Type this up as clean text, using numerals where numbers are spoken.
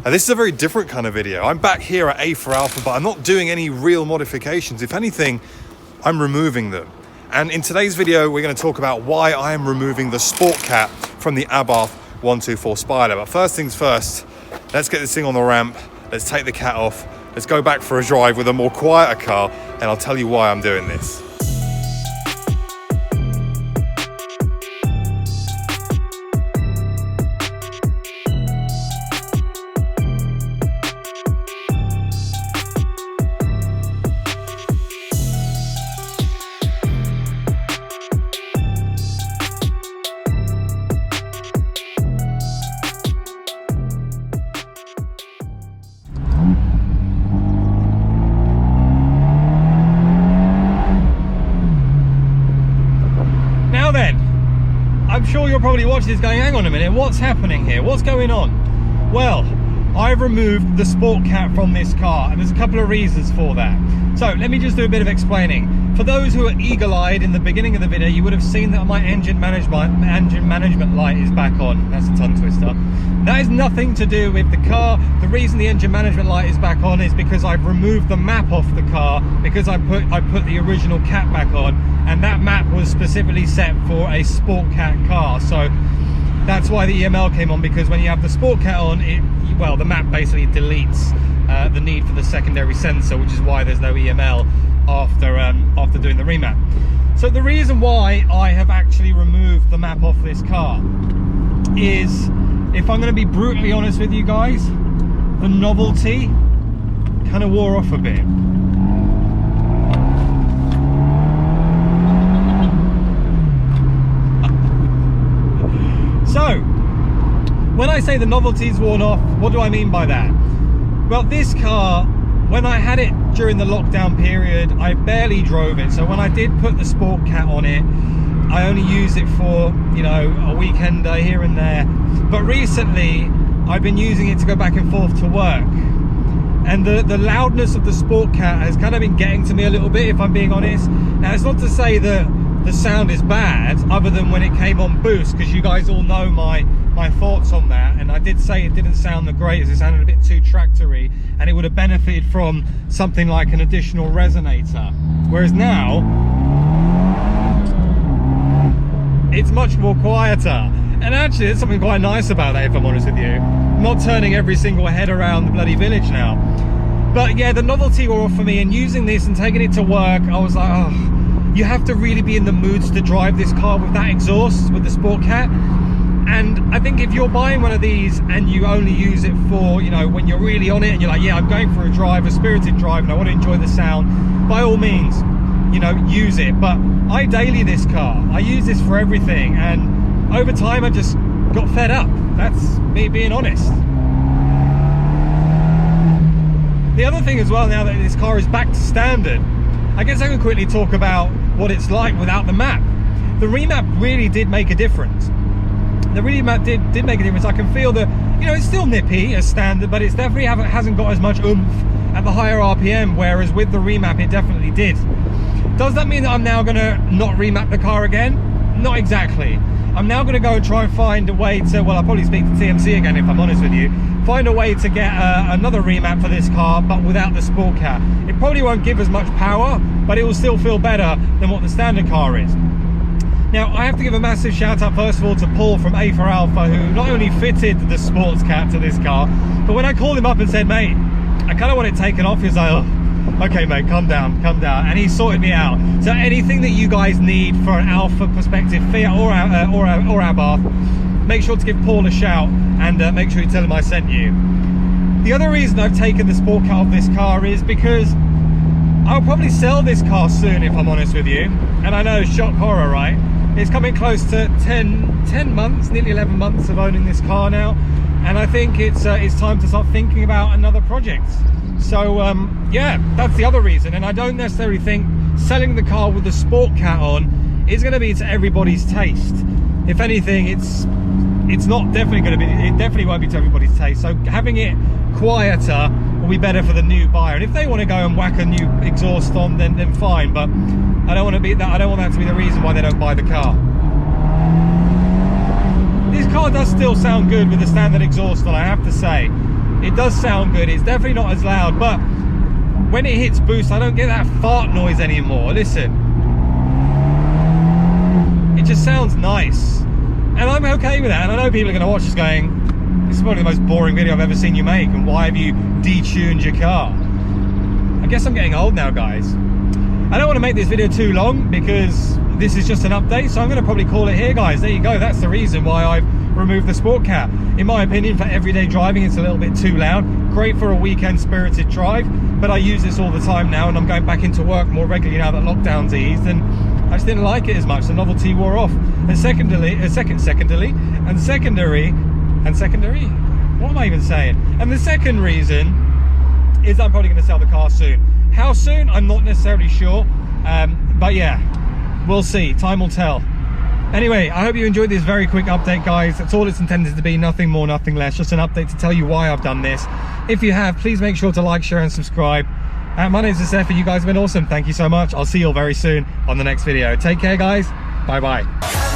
This is a very different kind of video. I'm back here at A4Alpha, but I'm not doing any real modifications. If anything, I'm removing them. And in today's video, we're going to talk about why I am removing the Sport Cat from the Abarth 124 Spider. But first things first, let's get this thing on the ramp. Let's take the cat off. Let's go back for a drive with a more quieter car, and I'll tell you why I'm doing this. I'm sure you're probably watching this going, hang on a minute, what's happening here? What's going on? Well, I've removed the Sport Cat from this car, and there's a couple of reasons for that. So let me just do a bit of explaining. For those who are eagle-eyed, in the beginning of the video, you would have seen that my engine management light is back on. That's a tongue twister. That has nothing to do with the car. The reason the engine management light is back on is because I've removed the map off the car, because I put the original cat back on, and that map was specifically set for a Sport Cat car. So that's why the EML came on, because when you have the Sport Cat on, the map basically deletes the need for the secondary sensor, which is why there's no EML after doing the remap. So the reason why I have actually removed the map off this car is, if I'm going to be brutally honest with you guys, the novelty kind of wore off a bit. So, when I say the novelty's worn off, what do I mean by that? Well, this car, when I had it during the lockdown period, I barely drove it. So when I did put the Sport Cat on it, I only used it for, you know, a weekend here and there. But recently, I've been using it to go back and forth to work. And the loudness of the Sport Cat has kind of been getting to me a little bit, if I'm being honest. Now, it's not to say that the sound is bad, other than when it came on boost, because you guys all know my thoughts on that, and I did say it didn't sound the greatest. It sounded a bit too tractory, and it would have benefited from something like an additional resonator. Whereas now, it's much more quieter. And actually, there's something quite nice about that, if I'm honest with you. I'm not turning every single head around the bloody village now. But yeah, the novelty wore off for me, and using this and taking it to work, I was like, oh, you have to really be in the moods to drive this car with that exhaust, with the Sport Cat. And I think if you're buying one of these and you only use it for, you know, when you're really on it and you're like, yeah, I'm going for a drive, a spirited drive, and I want to enjoy the sound, by all means, you know, use it. But I daily this car. I use this for everything, and over time I just got fed up. That's me being honest. The other thing as well, now that this car is back to standard, I guess I can quickly talk about what it's like without the map. The remap really did make a difference. The remap did make a difference. I can feel that, you know, it's still nippy as standard, but it's definitely hasn't got as much oomph at the higher RPM, whereas with the remap it definitely did. Does that mean that I'm now going to not remap the car again? Not exactly. I'm now going to go and try and find a way to, well, I'll probably speak to TMC again if I'm honest with you, find a way to get another remap for this car, but without the Sport Cat. It probably won't give as much power, but it will still feel better than what the standard car is. Now, I have to give a massive shout out first of all to Paul from A4Alpha, who not only fitted the Sports Cat to this car, but when I called him up and said, mate, I kind of want it taken off, he was like, oh, okay mate, calm down, and he sorted me out. So anything that you guys need for an Alpha perspective, Fiat or Abarth, make sure to give Paul a shout, and make sure you tell him I sent you. The other reason I've taken the Sport Cat off this car is because I'll probably sell this car soon, if I'm honest with you. And I know, shock horror, right? It's coming close to 10 months, nearly 11 months of owning this car now, and I think it's time to start thinking about another project. So yeah, that's the other reason. And I don't necessarily think selling the car with the Sport Cat on is going to be to everybody's taste. If anything, it's not definitely going to be. It definitely won't be to everybody's taste. So having it quieter will be better for the new buyer. And if they want to go and whack a new exhaust on, then fine. But I don't want to be that. I don't want that to be the reason why they don't buy the car. This car does still sound good with the standard exhaust on, I have to say. It does sound good. It's definitely not as loud, but when it hits boost, I don't get that fart noise anymore. Listen, it just sounds nice, and I'm okay with that. And I know people are going to watch this going, this is probably the most boring video I've ever seen you make, and why have you detuned your car? I guess I'm getting old now, guys. I don't want to make this video too long because this is just an update, so I'm going to probably call it here, guys. There you go. That's the reason why I've removed the Sport Cat. In my opinion, for everyday driving, it's a little bit too loud. Great for a weekend spirited drive, but I use this all the time now, and I'm going back into work more regularly now that lockdown's eased, and I just didn't like it as much. The novelty wore off. And secondary, what am I even saying? And the second reason is I'm probably going to sell the car soon. How soon? I'm not necessarily sure, but yeah, we'll see. Time will tell. Anyway, I hope you enjoyed this very quick update, guys. That's all it's intended to be, nothing more, nothing less. Just an update to tell you why I've done this. If you have, please make sure to like, share and subscribe. My name's Stef, and you guys have been awesome. Thank you so much. I'll see you all very soon on the next video. Take care, guys. Bye bye.